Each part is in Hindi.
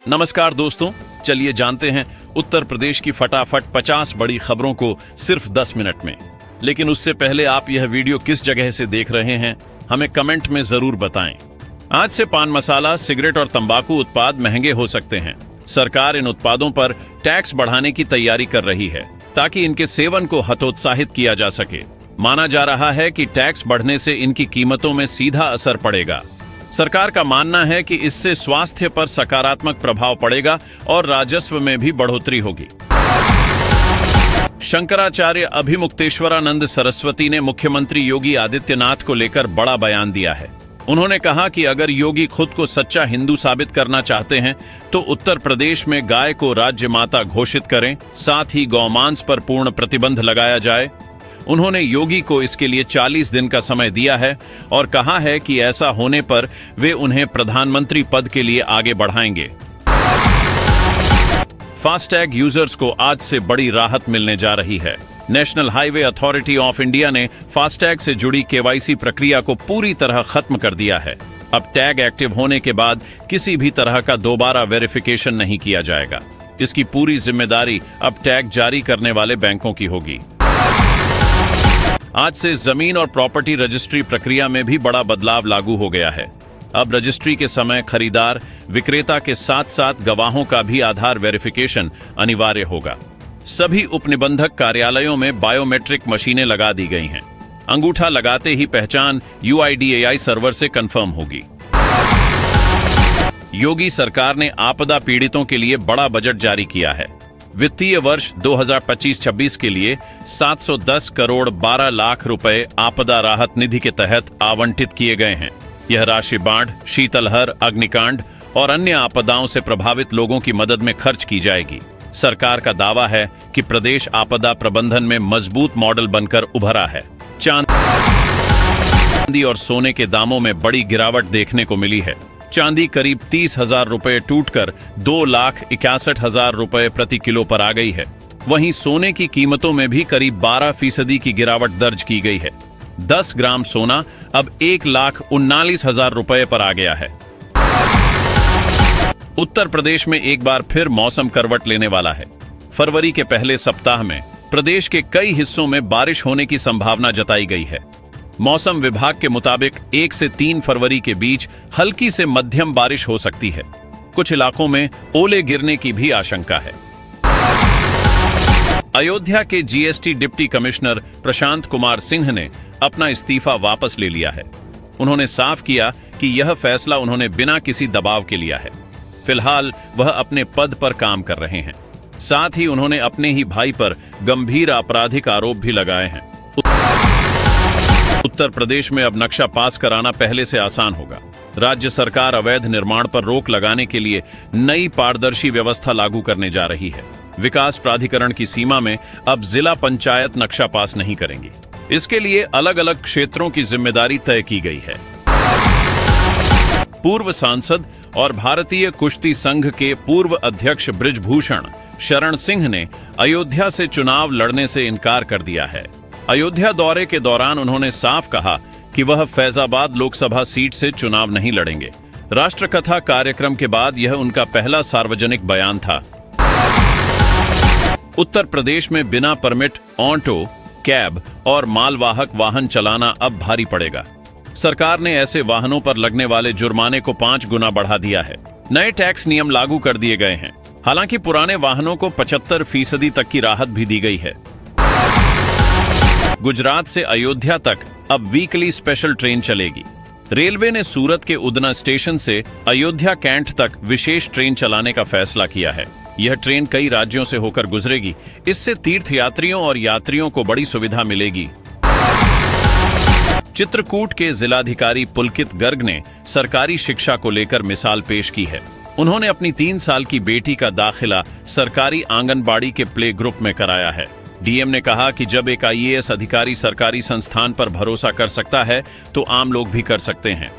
नमस्कार दोस्तों, चलिए जानते हैं उत्तर प्रदेश की फटाफट 50 बड़ी खबरों को सिर्फ 10 मिनट में। लेकिन उससे पहले आप यह वीडियो किस जगह से देख रहे हैं, हमें कमेंट में जरूर बताएं। आज से पान मसाला, सिगरेट और तंबाकू उत्पाद महंगे हो सकते हैं। सरकार इन उत्पादों पर टैक्स बढ़ाने की तैयारी कर रही है ताकि इनके सेवन को हतोत्साहित किया जा सके। माना जा रहा है कि टैक्स बढ़ने से इनकी कीमतों में सीधा असर पड़ेगा। सरकार का मानना है कि इससे स्वास्थ्य पर सकारात्मक प्रभाव पड़ेगा और राजस्व में भी बढ़ोतरी होगी। शंकराचार्य अभिमुक्तेश्वरानंद सरस्वती ने मुख्यमंत्री योगी आदित्यनाथ को लेकर बड़ा बयान दिया है। उन्होंने कहा कि अगर योगी खुद को सच्चा हिंदू साबित करना चाहते हैं तो उत्तर प्रदेश में गाय को राज्य माता घोषित करें, साथ ही गौमांस पर पूर्ण प्रतिबंध लगाया जाए। उन्होंने योगी को इसके लिए 40 दिन का समय दिया है और कहा है कि ऐसा होने पर वे उन्हें प्रधानमंत्री पद के लिए आगे बढ़ाएंगे। फास्टैग यूजर्स को आज से बड़ी राहत मिलने जा रही है। National highway authority of India ने फास्टैग से जुड़ी केवाईसी प्रक्रिया को पूरी तरह खत्म कर दिया है। अब टैग एक्टिव होने के बाद किसी भी तरह का दोबारा वेरिफिकेशन नहीं किया जाएगा। इसकी पूरी जिम्मेदारी अब टैग जारी करने वाले बैंकों की होगी। आज से जमीन और प्रॉपर्टी रजिस्ट्री प्रक्रिया में भी बड़ा बदलाव लागू हो गया है। अब रजिस्ट्री के समय खरीदार, विक्रेता के साथ साथ गवाहों का भी आधार वेरिफिकेशन अनिवार्य होगा। सभी उपनिबंधक कार्यालयों में बायोमेट्रिक मशीनें लगा दी गई हैं। अंगूठा लगाते ही पहचान UIDAI सर्वर से कंफर्म होगी। योगी सरकार ने आपदा पीड़ितों के लिए बड़ा बजट जारी किया है। वित्तीय वर्ष 2025-26 के लिए 710 करोड़ 12 लाख रुपए आपदा राहत निधि के तहत आवंटित किए गए हैं। यह राशि बाढ़, शीतलहर, अग्निकांड और अन्य आपदाओं से प्रभावित लोगों की मदद में खर्च की जाएगी। सरकार का दावा है कि प्रदेश आपदा प्रबंधन में मजबूत मॉडल बनकर उभरा है। चांदी और सोने के दामों में बड़ी गिरावट देखने को मिली है। चांदी करीब 30,000 रुपए टूटकर 2,61,000 रुपए प्रति किलो पर आ गई है। वहीं सोने की कीमतों में भी करीब 12% की गिरावट दर्ज की गई है। 10 ग्राम सोना अब 1,39,000 रुपए पर आ गया है। उत्तर प्रदेश में एक बार फिर मौसम करवट लेने वाला है। फरवरी के पहले सप्ताह में प्रदेश के कई हिस्सों में बारिश होने की संभावना जताई गई है। मौसम विभाग के मुताबिक 1 से 3 फरवरी के बीच हल्की से मध्यम बारिश हो सकती है। कुछ इलाकों में ओले गिरने की भी आशंका है। अयोध्या के GST deputy commissioner Prashant Kumar Singh ने अपना इस्तीफा वापस ले लिया है। उन्होंने साफ किया कि यह फैसला उन्होंने बिना किसी दबाव के लिया है। फिलहाल वह अपने पद पर काम कर रहे हैं। साथ ही उन्होंने अपने ही भाई पर गंभीर आपराधिक आरोप भी लगाए हैं। उत्तर प्रदेश में अब नक्शा पास कराना पहले से आसान होगा। राज्य सरकार अवैध निर्माण पर रोक लगाने के लिए नई पारदर्शी व्यवस्था लागू करने जा रही है। विकास प्राधिकरण की सीमा में अब जिला पंचायत नक्शा पास नहीं करेंगी। इसके लिए अलग अलग क्षेत्रों की जिम्मेदारी तय की गई है। पूर्व सांसद और भारतीय कुश्ती संघ के पूर्व अध्यक्ष बृजभूषण शरण सिंह ने अयोध्या से चुनाव लड़ने से इनकार कर दिया है। अयोध्या दौरे के दौरान उन्होंने साफ कहा कि वह फैजाबाद लोकसभा सीट से चुनाव नहीं लड़ेंगे। राष्ट्रकथा कार्यक्रम के बाद यह उनका पहला सार्वजनिक बयान था। उत्तर प्रदेश में बिना परमिट ऑटो, कैब और मालवाहक वाहन चलाना अब भारी पड़ेगा। सरकार ने ऐसे वाहनों पर लगने वाले जुर्माने को 5 गुना बढ़ा दिया है। नए टैक्स नियम लागू कर दिए गए हैं। हालांकि पुराने वाहनों को 75% तक की राहत भी दी गई है। गुजरात से अयोध्या तक अब वीकली स्पेशल ट्रेन चलेगी। रेलवे ने सूरत के उदना स्टेशन से अयोध्या कैंट तक विशेष ट्रेन चलाने का फैसला किया है। यह ट्रेन कई राज्यों से होकर गुजरेगी। इससे तीर्थयात्रियों और यात्रियों को बड़ी सुविधा मिलेगी। चित्रकूट के जिलाधिकारी पुलकित गर्ग ने सरकारी शिक्षा को लेकर मिसाल पेश की है। उन्होंने अपनी 3 साल की बेटी का दाखिला सरकारी आंगनबाड़ी के प्ले ग्रुप में कराया है। डीएम ने कहा कि जब एक IAS अधिकारी सरकारी संस्थान पर भरोसा कर सकता है तो आम लोग भी कर सकते हैं।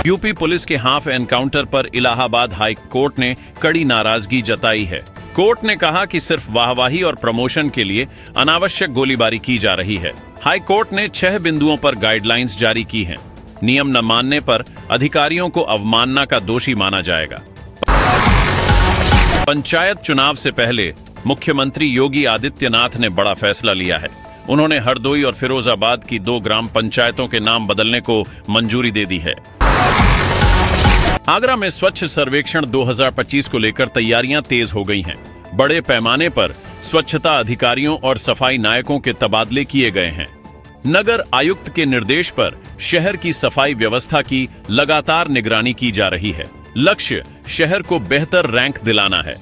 यूपी पुलिस के हाफ एनकाउंटर पर इलाहाबाद हाई कोर्ट ने कड़ी नाराजगी जताई है। कोर्ट ने कहा कि सिर्फ वाहवाही और प्रमोशन के लिए अनावश्यक गोलीबारी की जा रही है। हाई कोर्ट ने 6 बिंदुओं पर गाइडलाइंस जारी की हैं। नियम न मानने पर अधिकारियों को अवमानना का दोषी माना जाएगा। पंचायत चुनाव से पहले मुख्यमंत्री योगी आदित्यनाथ ने बड़ा फैसला लिया है। उन्होंने हरदोई और फिरोजाबाद की 2 ग्राम पंचायतों के नाम बदलने को मंजूरी दे दी है। आगरा में स्वच्छ सर्वेक्षण 2025 को लेकर तैयारियां तेज हो गई हैं। बड़े पैमाने पर स्वच्छता अधिकारियों और सफाई नायकों के तबादले किए गए हैं। नगर आयुक्त के निर्देश पर शहर की सफाई व्यवस्था की लगातार निगरानी की जा रही है। लक्ष्य शहर को बेहतर रैंक दिलाना है।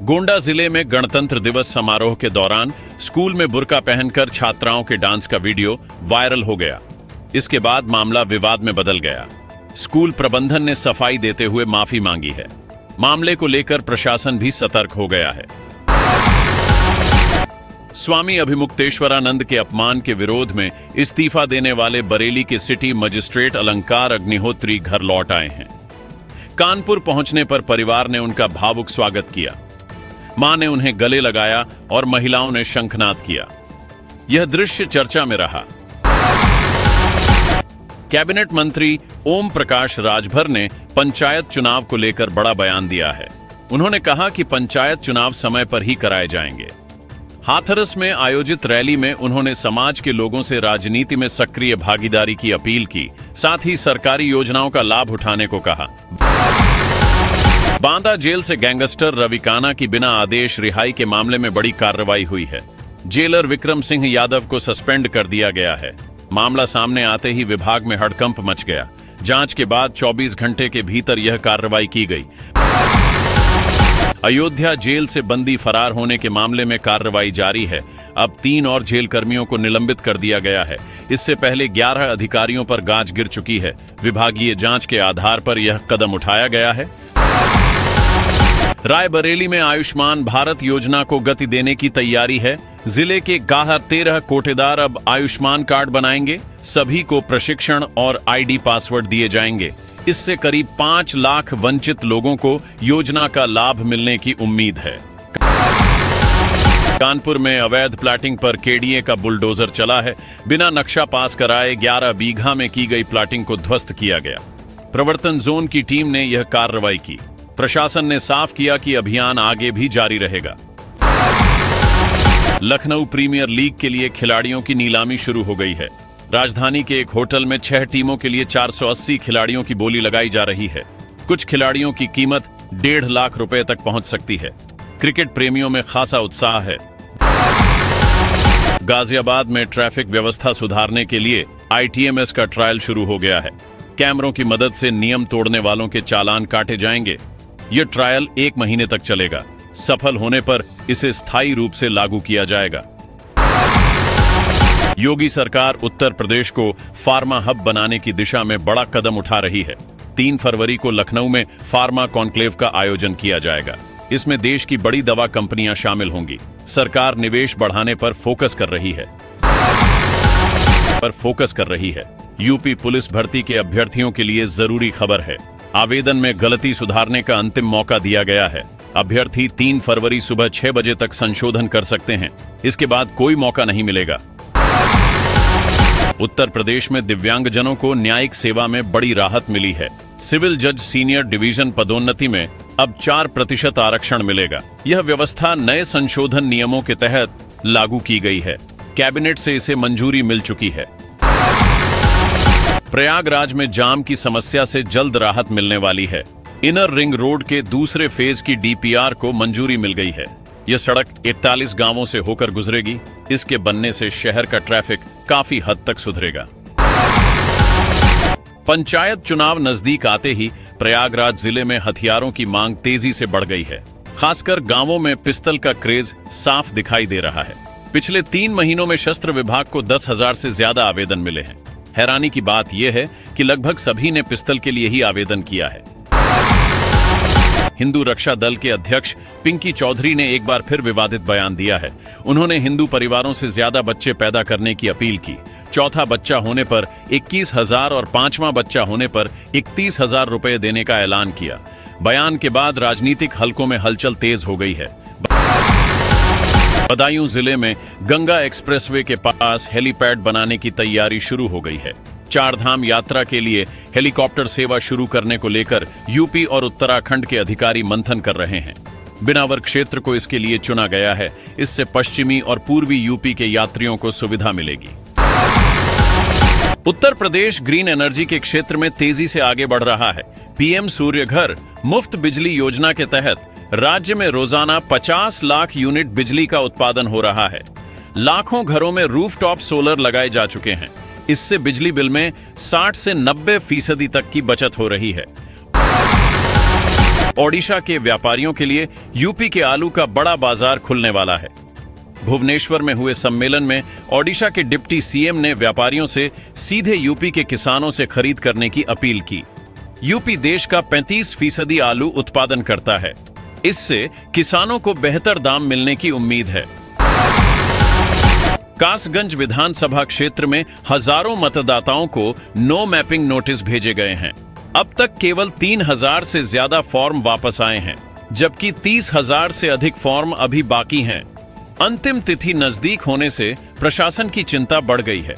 गोंडा जिले में गणतंत्र दिवस समारोह के दौरान स्कूल में बुर्का पहनकर छात्राओं के डांस का वीडियो वायरल हो गया। इसके बाद मामला विवाद में बदल गया। स्कूल प्रबंधन ने सफाई देते हुए माफी मांगी है। मामले को लेकर प्रशासन भी सतर्क हो गया है। स्वामी अभिमुक्तेश्वरानंद के अपमान के विरोध में इस्तीफा देने वाले बरेली के सिटी मजिस्ट्रेट अलंकार अग्निहोत्री घर लौट आए हैं। कानपुर पहुंचने पर परिवार ने उनका भावुक स्वागत किया। मां ने उन्हें गले लगाया और महिलाओं ने शंखनाद किया। यह दृश्य चर्चा में रहा। कैबिनेट मंत्री ओम प्रकाश राजभर ने पंचायत चुनाव को लेकर बड़ा बयान दिया है। उन्होंने कहा कि पंचायत चुनाव समय पर ही कराए जाएंगे। हाथरस में आयोजित रैली में उन्होंने समाज के लोगों से राजनीति में सक्रिय भागीदारी की अपील की, साथ ही सरकारी योजनाओं का लाभ उठाने को कहा। बांदा जेल से गैंगस्टर रवि काना की बिना आदेश रिहाई के मामले में बड़ी कार्रवाई हुई है। जेलर विक्रम सिंह यादव को सस्पेंड कर दिया गया है। मामला सामने आते ही विभाग में हड़कंप मच गया। जांच के बाद 24 घंटे के भीतर यह कार्रवाई की गई। अयोध्या जेल से बंदी फरार होने के मामले में कार्रवाई जारी है। अब 3 और जेल कर्मियों को निलंबित कर दिया गया है। इससे पहले 11 अधिकारियों पर गाज गिर चुकी है। विभागीय जांच के आधार पर यह कदम उठाया गया है। रायबरेली में आयुष्मान भारत योजना को गति देने की तैयारी है। जिले के 13 कोटेदार अब आयुष्मान कार्ड बनाएंगे। सभी को प्रशिक्षण और आईडी पासवर्ड दिए जाएंगे। इससे करीब 5 लाख वंचित लोगों को योजना का लाभ मिलने की उम्मीद है। कानपुर में अवैध प्लाटिंग पर केडीए का बुलडोजर चला है। बिना नक्शा पास कराए 11 बीघा में की गई प्लाटिंग को ध्वस्त किया गया। प्रवर्तन जोन की टीम ने यह कार्रवाई की। प्रशासन ने साफ किया कि अभियान आगे भी जारी रहेगा। लखनऊ प्रीमियर लीग के लिए खिलाड़ियों की नीलामी शुरू हो गई है। राजधानी के एक होटल में 6 टीमों के लिए 480 खिलाड़ियों की बोली लगाई जा रही है। कुछ खिलाड़ियों की कीमत 1.5 लाख रुपए तक पहुंच सकती है। क्रिकेट प्रेमियों में खासा उत्साह है। गाजियाबाद में ट्रैफिक व्यवस्था सुधारने के लिए ITMS का ट्रायल शुरू हो गया है। कैमरों की मदद से नियम तोड़ने वालों के चालान काटे जाएंगे। यह ट्रायल 1 महीने तक चलेगा। सफल होने पर इसे स्थायी रूप से लागू किया जाएगा। योगी सरकार उत्तर प्रदेश को फार्मा हब बनाने की दिशा में बड़ा कदम उठा रही है। 3 फरवरी को लखनऊ में फार्मा कॉन्क्लेव का आयोजन किया जाएगा। इसमें देश की बड़ी दवा कंपनियां शामिल होंगी। सरकार निवेश बढ़ाने पर फोकस कर रही है। यूपी पुलिस भर्ती के अभ्यर्थियों के लिए जरूरी खबर है। आवेदन में गलती सुधारने का अंतिम मौका दिया गया है। अभ्यर्थी 3 फरवरी सुबह 6 बजे तक संशोधन कर सकते हैं। इसके बाद कोई मौका नहीं मिलेगा। उत्तर प्रदेश में दिव्यांगजनों को न्यायिक सेवा में बड़ी राहत मिली है। सिविल जज सीनियर डिवीजन पदोन्नति में अब 4% आरक्षण मिलेगा। यह व्यवस्था नए संशोधन नियमों के तहत लागू की गई है। कैबिनेट से इसे मंजूरी मिल चुकी है। प्रयागराज में जाम की समस्या से जल्द राहत मिलने वाली है। इनर रिंग रोड के दूसरे फेज की DPR को मंजूरी मिल गई है। यह सड़क 41 गांवों से होकर गुजरेगी। इसके बनने से शहर का ट्रैफिक काफी हद तक सुधरेगा। पंचायत चुनाव नजदीक आते ही प्रयागराज जिले में हथियारों की मांग तेजी से बढ़ गई है। खासकर गांवों में पिस्तल का क्रेज साफ दिखाई दे रहा है। पिछले 3 महीनों में शस्त्र विभाग को 10,000 से ज्यादा आवेदन मिले हैं। हैरानी की बात यह है कि लगभग सभी ने पिस्तल के लिए ही आवेदन किया है। हिंदू रक्षा दल के अध्यक्ष पिंकी चौधरी ने एक बार फिर विवादित बयान दिया है। उन्होंने हिंदू परिवारों से ज्यादा बच्चे पैदा करने की अपील की। चौथा बच्चा होने पर 21,000 और 5वां बच्चा होने पर 31,000 रुपए देने का ऐलान किया। बयान के बाद राजनीतिक हलकों में हलचल तेज हो गई है। बदायूं जिले में गंगा एक्सप्रेसवे के पास हेलीपैड बनाने की तैयारी शुरू हो गई है। चारधाम यात्रा के लिए हेलीकॉप्टर सेवा शुरू करने को लेकर यूपी और उत्तराखंड के अधिकारी मंथन कर रहे हैं। बिनावर क्षेत्र को इसके लिए चुना गया है। इससे पश्चिमी और पूर्वी यूपी के यात्रियों को सुविधा मिलेगी। उत्तर प्रदेश ग्रीन एनर्जी के क्षेत्र में तेजी से आगे बढ़ रहा है। पीएम सूर्य घर मुफ्त बिजली योजना के तहत राज्य में रोजाना 50 लाख यूनिट बिजली का उत्पादन हो रहा है। लाखों घरों में रूफटॉप सोलर लगाए जा चुके हैं। इससे बिजली बिल में 60 से 90% तक की बचत हो रही है। ओडिशा के व्यापारियों के लिए यूपी के आलू का बड़ा बाजार खुलने वाला है। भुवनेश्वर में हुए सम्मेलन में ओडिशा के डिप्टी सीएम ने व्यापारियों से सीधे यूपी के किसानों से खरीद करने की अपील की। यूपी देश का 35% आलू उत्पादन करता है। इससे किसानों को बेहतर दाम मिलने की उम्मीद है। कासगंज विधानसभा क्षेत्र में हजारों मतदाताओं को नो मैपिंग नोटिस भेजे गए हैं। अब तक केवल 3000 से ज्यादा फॉर्म वापस आए हैं, जबकि 30,000 से अधिक फॉर्म अभी बाकी हैं। अंतिम तिथि नजदीक होने से प्रशासन की चिंता बढ़ गई है।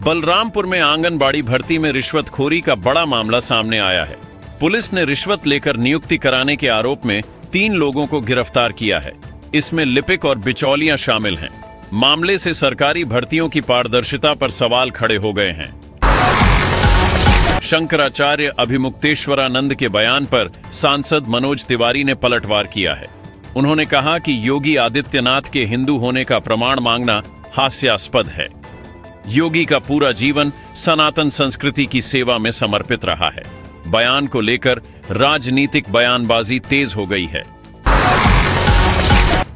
बलरामपुर में आंगनबाड़ी भर्ती में रिश्वतखोरी का बड़ा मामला सामने आया है। पुलिस ने रिश्वत लेकर नियुक्ति कराने के आरोप में 3 लोगों को गिरफ्तार किया है। इसमें लिपिक और बिचौलियां शामिल हैं। मामले से सरकारी भर्तियों की पारदर्शिता पर सवाल खड़े हो गए हैं। शंकराचार्य अभिमुक्तेश्वरानंद के बयान पर सांसद मनोज तिवारी ने पलटवार किया है। उन्होंने कहा कि योगी आदित्यनाथ के हिंदू होने का प्रमाण मांगना हास्यास्पद है। योगी का पूरा जीवन सनातन संस्कृति की सेवा में समर्पित रहा है। बयान को लेकर राजनीतिक बयानबाजी तेज हो गई है।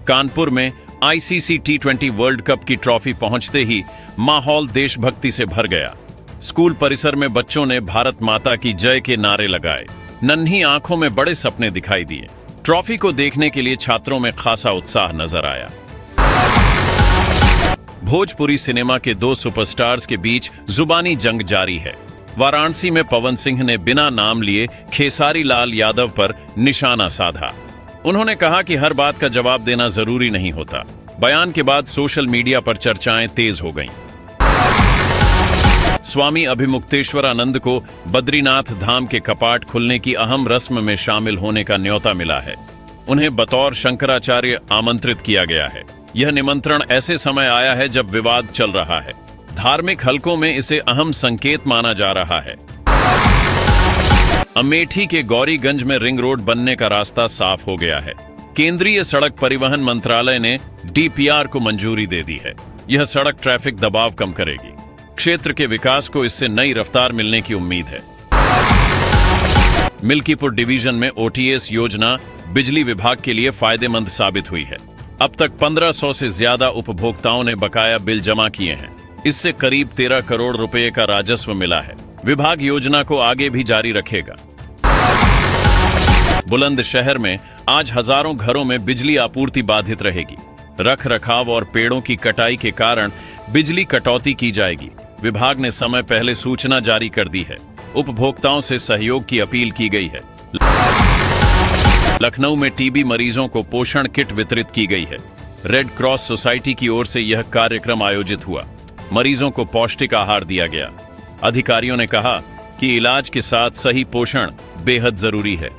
कानपुर में आईसीसी T20 वर्ल्ड कप की ट्रॉफी पहुंचते ही माहौल देशभक्ति से भर गया। स्कूल परिसर में बच्चों ने भारत माता की जय के नारे लगाए। नन्ही आंखों में बड़े सपने दिखाई दिए। ट्रॉफी को देखने के लिए छात्रों में खासा उत्साह नजर आया। भोजपुरी सिनेमा के 2 सुपरस्टार्स के बीच जुबानी जंग जारी है। वाराणसी में पवन सिंह ने बिना नाम लिए खेसारी लाल यादव पर निशाना साधा। उन्होंने कहा कि हर बात का जवाब देना जरूरी नहीं होता। बयान के बाद सोशल मीडिया पर चर्चाएं तेज हो गईं। स्वामी अभिमुक्तेश्वरानंद को बद्रीनाथ धाम के कपाट खुलने की अहम रस्म में शामिल होने का न्योता मिला है। उन्हें बतौर शंकराचार्य आमंत्रित किया गया है। यह निमंत्रण ऐसे समय आया है जब विवाद चल रहा है। धार्मिक हलकों में इसे अहम संकेत माना जा रहा है। अमेठी के गौरीगंज में रिंग रोड बनने का रास्ता साफ हो गया है। केंद्रीय सड़क परिवहन मंत्रालय ने DPR को मंजूरी दे दी है। यह सड़क ट्रैफिक दबाव कम करेगी। क्षेत्र के विकास को इससे नई रफ्तार मिलने की उम्मीद है। मिल्कीपुर डिवीजन में OTS योजना बिजली विभाग के लिए फायदेमंद साबित हुई है। अब तक 1500 से ज्यादा उपभोक्ताओं ने बकाया बिल जमा किए हैं। इससे करीब 13 करोड़ रुपए का राजस्व मिला है। विभाग योजना को आगे भी जारी रखेगा। बुलंदशहर में आज हजारों घरों में बिजली आपूर्ति बाधित रहेगी। रख रखाव और पेड़ों की कटाई के कारण बिजली कटौती की जाएगी। विभाग ने समय पहले सूचना जारी कर दी है। उपभोक्ताओं से सहयोग की अपील की गई है। लखनऊ में टीबी मरीजों को पोषण किट वितरित की गई है। रेड क्रॉस सोसाइटी की ओर से यह कार्यक्रम आयोजित हुआ। मरीजों को पौष्टिक आहार दिया गया। अधिकारियों ने कहा कि इलाज के साथ सही पोषण बेहद जरूरी है।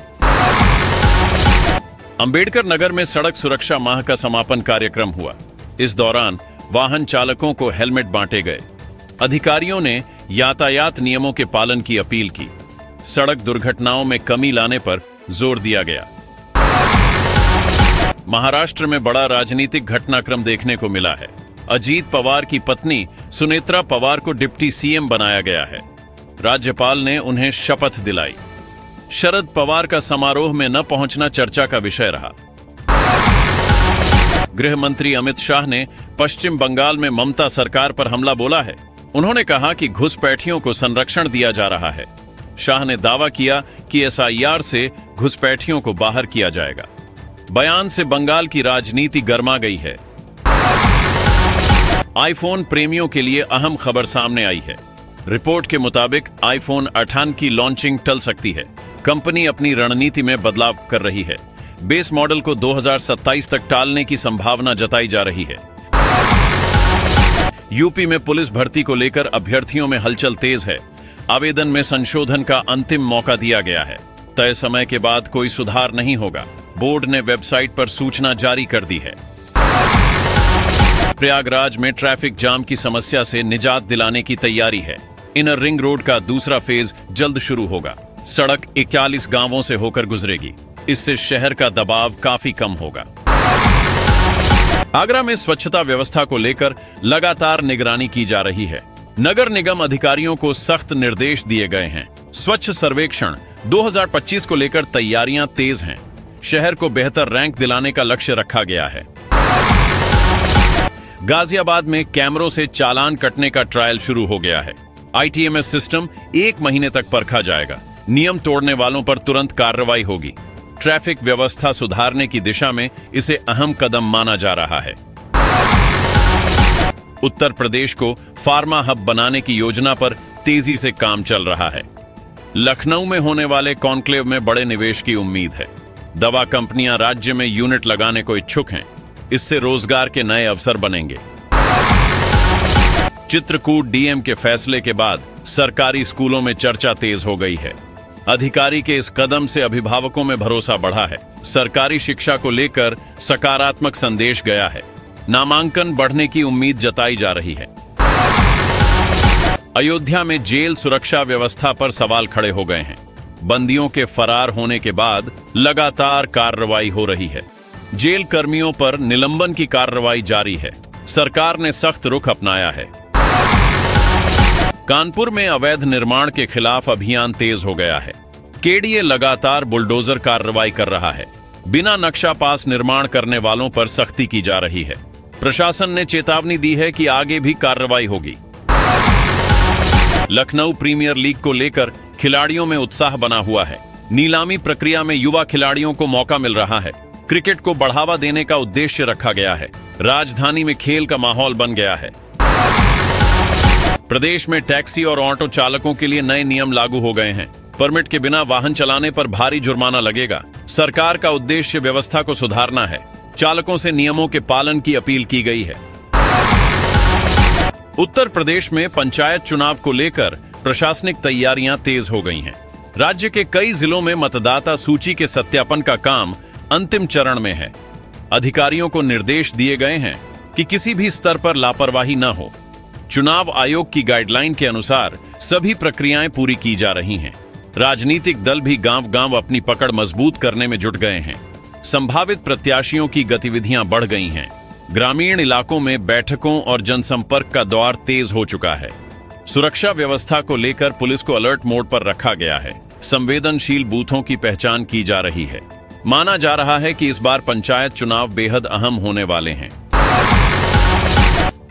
अंबेडकर नगर में सड़क सुरक्षा माह का समापन कार्यक्रम हुआ। इस दौरान वाहन चालकों को हेलमेट बांटे गए। अधिकारियों ने यातायात नियमों के पालन की अपील की। सड़क दुर्घटनाओं में कमी लाने पर जोर दिया गया। महाराष्ट्र में बड़ा राजनीतिक घटनाक्रम देखने को मिला है। अजीत पवार की पत्नी सुनेत्रा पवार को डिप्टी सीएम बनाया गया है। राज्यपाल ने उन्हें शपथ दिलाई। शरद पवार का समारोह में न पहुंचना चर्चा का विषय रहा। गृह मंत्री अमित शाह ने पश्चिम बंगाल में ममता सरकार पर हमला बोला है। उन्होंने कहा कि घुसपैठियों को संरक्षण दिया जा रहा है। शाह ने दावा किया कि SIR से घुसपैठियों को बाहर किया जाएगा। बयान से बंगाल की राजनीति गर्मा गई है। आईफोन प्रेमियों के लिए अहम खबर सामने आई है। रिपोर्ट के मुताबिक iPhone 18 की लॉन्चिंग टल सकती है। कंपनी अपनी रणनीति में बदलाव कर रही है। बेस मॉडल को 2027 तक टालने की संभावना जताई जा रही है। यूपी में पुलिस भर्ती को लेकर अभ्यर्थियों में हलचल तेज है। आवेदन में संशोधन का अंतिम मौका दिया गया है। तय समय के बाद कोई सुधार नहीं होगा। बोर्ड ने वेबसाइट पर सूचना जारी कर दी है। प्रयागराज में ट्रैफिक जाम की समस्या से निजात दिलाने की तैयारी है। इनर रिंग रोड का दूसरा फेज जल्द शुरू होगा। सड़क 41 गांवों से होकर गुजरेगी। इससे शहर का दबाव काफी कम होगा। आगरा में स्वच्छता व्यवस्था को लेकर लगातार निगरानी की जा रही है। नगर निगम अधिकारियों को सख्त निर्देश दिए गए हैं। स्वच्छ सर्वेक्षण 2025 को लेकर तैयारियां तेज हैं। शहर को बेहतर रैंक दिलाने का लक्ष्य रखा गया है। गाजियाबाद में कैमरों से चालान कटने का ट्रायल शुरू हो गया है। ITMS सिस्टम 1 महीने तक परखा जाएगा। नियम तोड़ने वालों पर तुरंत कार्रवाई होगी। ट्रैफिक व्यवस्था सुधारने की दिशा में इसे अहम कदम माना जा रहा है। उत्तर प्रदेश को फार्मा हब बनाने की योजना पर तेजी से काम चल रहा है। लखनऊ में होने वाले कॉन्क्लेव में बड़े निवेश की उम्मीद है। दवा कंपनियां राज्य में यूनिट लगाने को इच्छुक हैं। इससे रोजगार के नए अवसर बनेंगे। चित्रकूट डीएम के फैसले के बाद सरकारी स्कूलों में चर्चा तेज हो गई है। अधिकारी के इस कदम से अभिभावकों में भरोसा बढ़ा है। सरकारी शिक्षा को लेकर सकारात्मक संदेश गया है। नामांकन बढ़ने की उम्मीद जताई जा रही है। अयोध्या में जेल सुरक्षा व्यवस्था पर सवाल खड़े हो गए हैं। बंदियों के फरार होने के बाद लगातार कार्रवाई हो रही है। जेल कर्मियों पर निलंबन की कार्रवाई जारी है। सरकार ने सख्त रुख अपनाया है। कानपुर में अवैध निर्माण के खिलाफ अभियान तेज हो गया है। केडीए लगातार बुलडोजर कार्रवाई कर रहा है। बिना नक्शा पास निर्माण करने वालों पर सख्ती की जा रही है। प्रशासन ने चेतावनी दी है कि आगे भी कार्रवाई होगी। लखनऊ प्रीमियर लीग को लेकर खिलाड़ियों में उत्साह बना हुआ है। नीलामी प्रक्रिया में युवा खिलाड़ियों को मौका मिल रहा है। क्रिकेट को बढ़ावा देने का उद्देश्य रखा गया है। राजधानी में खेल का माहौल बन गया है। प्रदेश में टैक्सी और ऑटो चालकों के लिए नए नियम लागू हो गए हैं। परमिट के बिना वाहन चलाने पर भारी जुर्माना लगेगा। सरकार का उद्देश्य व्यवस्था को सुधारना है। चालकों से नियमों के पालन की अपील की गई है। उत्तर प्रदेश में पंचायत चुनाव को लेकर प्रशासनिक तैयारियां तेज हो गई हैं। राज्य के कई जिलों में मतदाता सूची के सत्यापन का काम अंतिम चरण में है। अधिकारियों को निर्देश दिए गए हैं कि किसी भी स्तर पर लापरवाही न हो। चुनाव आयोग की गाइडलाइन के अनुसार सभी प्रक्रियाएं पूरी की जा रही हैं। राजनीतिक दल भी गांव-गांव अपनी पकड़ मजबूत करने में जुट गए हैं। संभावित प्रत्याशियों की गतिविधियां बढ़ गई हैं। ग्रामीण इलाकों में बैठकों और जनसंपर्क का दौर तेज हो चुका है। सुरक्षा व्यवस्था को लेकर पुलिस को अलर्ट मोड पर रखा गया है। संवेदनशील बूथों की पहचान की जा रही है। माना जा रहा है कि इस बार पंचायत चुनाव बेहद अहम होने वाले हैं।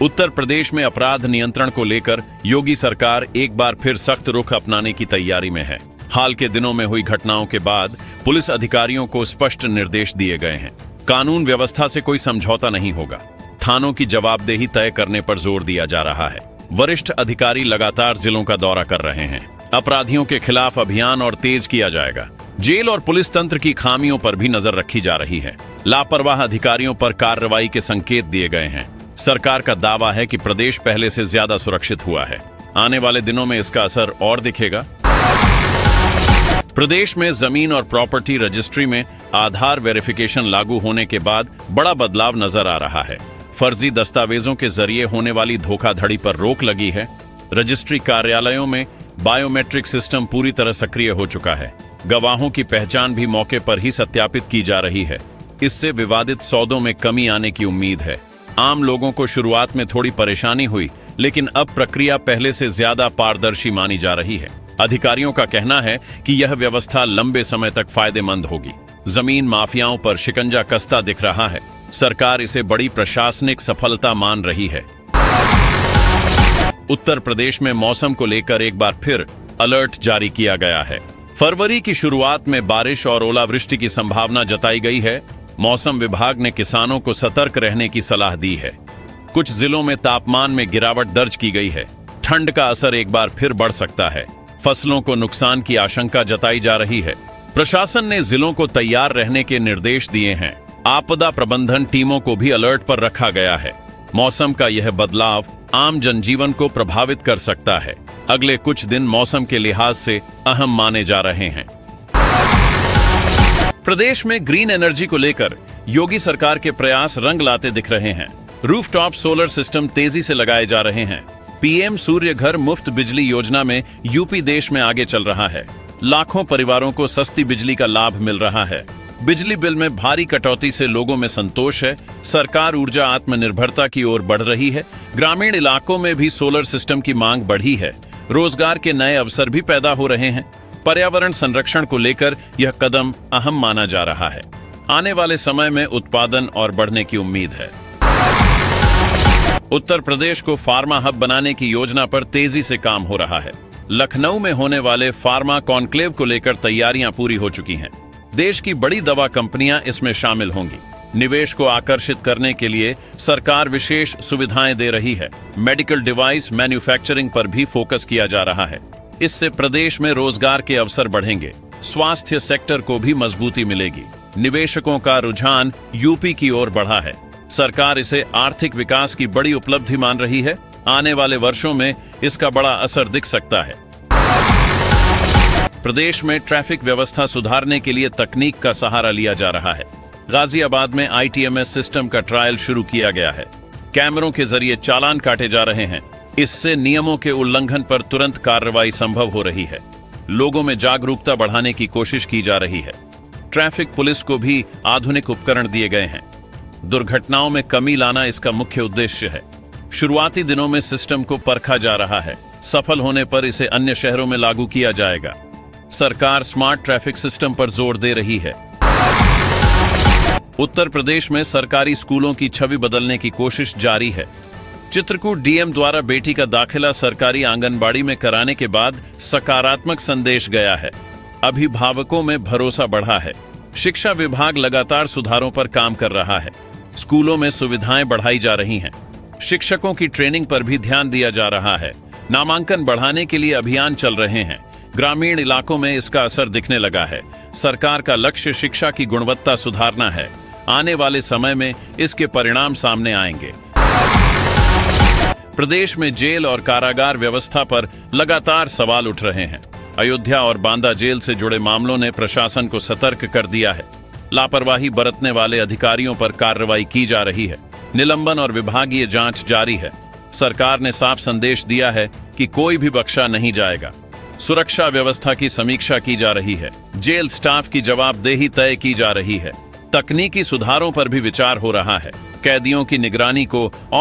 उत्तर प्रदेश में अपराध नियंत्रण को लेकर योगी सरकार एक बार फिर सख्त रुख अपनाने की तैयारी में है। हाल के दिनों में हुई घटनाओं के बाद पुलिस अधिकारियों को स्पष्ट निर्देश दिए गए हैं। कानून व्यवस्था से कोई समझौता नहीं होगा। थानों की जवाबदेही तय करने पर जोर दिया जा रहा है। वरिष्ठ अधिकारी लगातार जिलों का दौरा कर रहे हैं। अपराधियों के खिलाफ अभियान और तेज किया जाएगा। जेल और पुलिस तंत्र की खामियों पर भी नजर रखी जा रही है। लापरवाह अधिकारियों पर कार्रवाई के संकेत दिए गए हैं। सरकार का दावा है कि प्रदेश पहले से ज्यादा सुरक्षित हुआ है। आने वाले दिनों में इसका असर और दिखेगा। प्रदेश में जमीन और प्रॉपर्टी रजिस्ट्री में आधार वेरिफिकेशन लागू होने के बाद बड़ा बदलाव नजर आ रहा है। फर्जी दस्तावेजों के जरिए होने वाली धोखाधड़ी पर रोक लगी है। रजिस्ट्री कार्यालयों में बायोमेट्रिक सिस्टम पूरी तरह सक्रिय हो चुका है। गवाहों की पहचान भी मौके पर ही सत्यापित की जा रही है। इससे विवादित सौदों में कमी आने की उम्मीद है। आम लोगों को शुरुआत में थोड़ी परेशानी हुई, लेकिन अब प्रक्रिया पहले से ज्यादा पारदर्शी मानी जा रही है। अधिकारियों का कहना है कि यह व्यवस्था लंबे समय तक फायदेमंद होगी। जमीन माफियाओं पर शिकंजा कसता दिख रहा है। सरकार इसे बड़ी प्रशासनिक सफलता मान रही है। उत्तर प्रदेश में मौसम को लेकर एक बार फिर अलर्ट जारी किया गया है। फरवरी की शुरुआत में बारिश और ओलावृष्टि की संभावना जताई गई है। मौसम विभाग ने किसानों को सतर्क रहने की सलाह दी है। कुछ जिलों में तापमान में गिरावट दर्ज की गई है। ठंड का असर एक बार फिर बढ़ सकता है। फसलों को नुकसान की आशंका जताई जा रही है। प्रशासन ने जिलों को तैयार रहने के निर्देश दिए हैं। आपदा प्रबंधन टीमों को भी अलर्ट पर रखा गया है। मौसम का यह बदलाव आम जनजीवन को प्रभावित कर सकता है। अगले कुछ दिन मौसम के लिहाज से अहम माने जा रहे हैं। प्रदेश में ग्रीन एनर्जी को लेकर योगी सरकार के प्रयास रंग लाते दिख रहे हैं। रूफटॉप सोलर सिस्टम तेजी से लगाए जा रहे हैं। पीएम सूर्य घर मुफ्त बिजली योजना में यूपी देश में आगे चल रहा है। लाखों परिवारों को सस्ती बिजली का लाभ मिल रहा है। बिजली बिल में भारी कटौती से लोगों में संतोष है। सरकार ऊर्जा आत्मनिर्भरता की ओर बढ़ रही है। ग्रामीण इलाकों में भी सोलर सिस्टम की मांग बढ़ी है। रोजगार के नए अवसर भी पैदा हो रहे हैं। पर्यावरण संरक्षण को लेकर यह कदम अहम माना जा रहा है। आने वाले समय में उत्पादन और बढ़ने की उम्मीद है। उत्तर प्रदेश को फार्मा हब बनाने की योजना पर तेजी से काम हो रहा है। लखनऊ में होने वाले फार्मा कॉन्क्लेव को लेकर तैयारियां पूरी हो चुकी हैं। देश की बड़ी दवा कंपनियां इसमें शामिल होंगी। निवेश को आकर्षित करने के लिए सरकार विशेष सुविधाएं दे रही है। मेडिकल डिवाइस मैन्युफैक्चरिंग पर भी फोकस किया जा रहा है। इससे प्रदेश में रोजगार के अवसर बढ़ेंगे। स्वास्थ्य सेक्टर को भी मजबूती मिलेगी। निवेशकों का रुझान यूपी की ओर बढ़ा है। सरकार इसे आर्थिक विकास की बड़ी उपलब्धि मान रही है। आने वाले वर्षों में इसका बड़ा असर दिख सकता है। प्रदेश में ट्रैफिक व्यवस्था सुधारने के लिए तकनीक का सहारा लिया जा रहा है। गाजियाबाद में ITMS सिस्टम का ट्रायल शुरू किया गया है। कैमरों के जरिए चालान काटे जा रहे हैं। इससे नियमों के उल्लंघन पर तुरंत कार्रवाई संभव हो रही है। लोगों में जागरूकता बढ़ाने की कोशिश की जा रही है। ट्रैफिक पुलिस को भी आधुनिक उपकरण दिए गए हैं। दुर्घटनाओं में कमी लाना इसका मुख्य उद्देश्य है। शुरुआती दिनों में सिस्टम को परखा जा रहा है। सफल होने पर इसे अन्य शहरों में लागू किया जाएगा। सरकार स्मार्ट ट्रैफिक सिस्टम पर जोर दे रही है। उत्तर प्रदेश में सरकारी स्कूलों की छवि बदलने की कोशिश जारी है। चित्रकूट DM द्वारा बेटी का दाखिला सरकारी आंगनबाड़ी में कराने के बाद सकारात्मक संदेश गया है। अभिभावकों में भरोसा बढ़ा है। शिक्षा विभाग लगातार सुधारों पर काम कर रहा है। स्कूलों में सुविधाएं बढ़ाई जा रही हैं। शिक्षकों की ट्रेनिंग पर भी ध्यान दिया जा रहा है। नामांकन बढ़ाने के लिए अभियान चल रहे हैं। ग्रामीण इलाकों में इसका असर दिखने लगा है। सरकार का लक्ष्य शिक्षा की गुणवत्ता सुधारना है। आने वाले समय में इसके परिणाम सामने आएंगे। प्रदेश में जेल और कारागार व्यवस्था पर लगातार सवाल उठ रहे हैं। अयोध्या और बांदा जेल से जुड़े मामलों ने प्रशासन को सतर्क कर दिया है। लापरवाही बरतने वाले अधिकारियों पर कार्रवाई की जा रही है। निलंबन और विभागीय जांच जारी है। सरकार ने साफ संदेश दिया है कि कोई भी बख्शा नहीं जाएगा। सुरक्षा व्यवस्था की समीक्षा की जा रही है। जेल स्टाफ की जवाबदेही तय की जा रही है। तकनीकी सुधारों पर भी विचार हो रहा है। कैदियों की निगरानी को और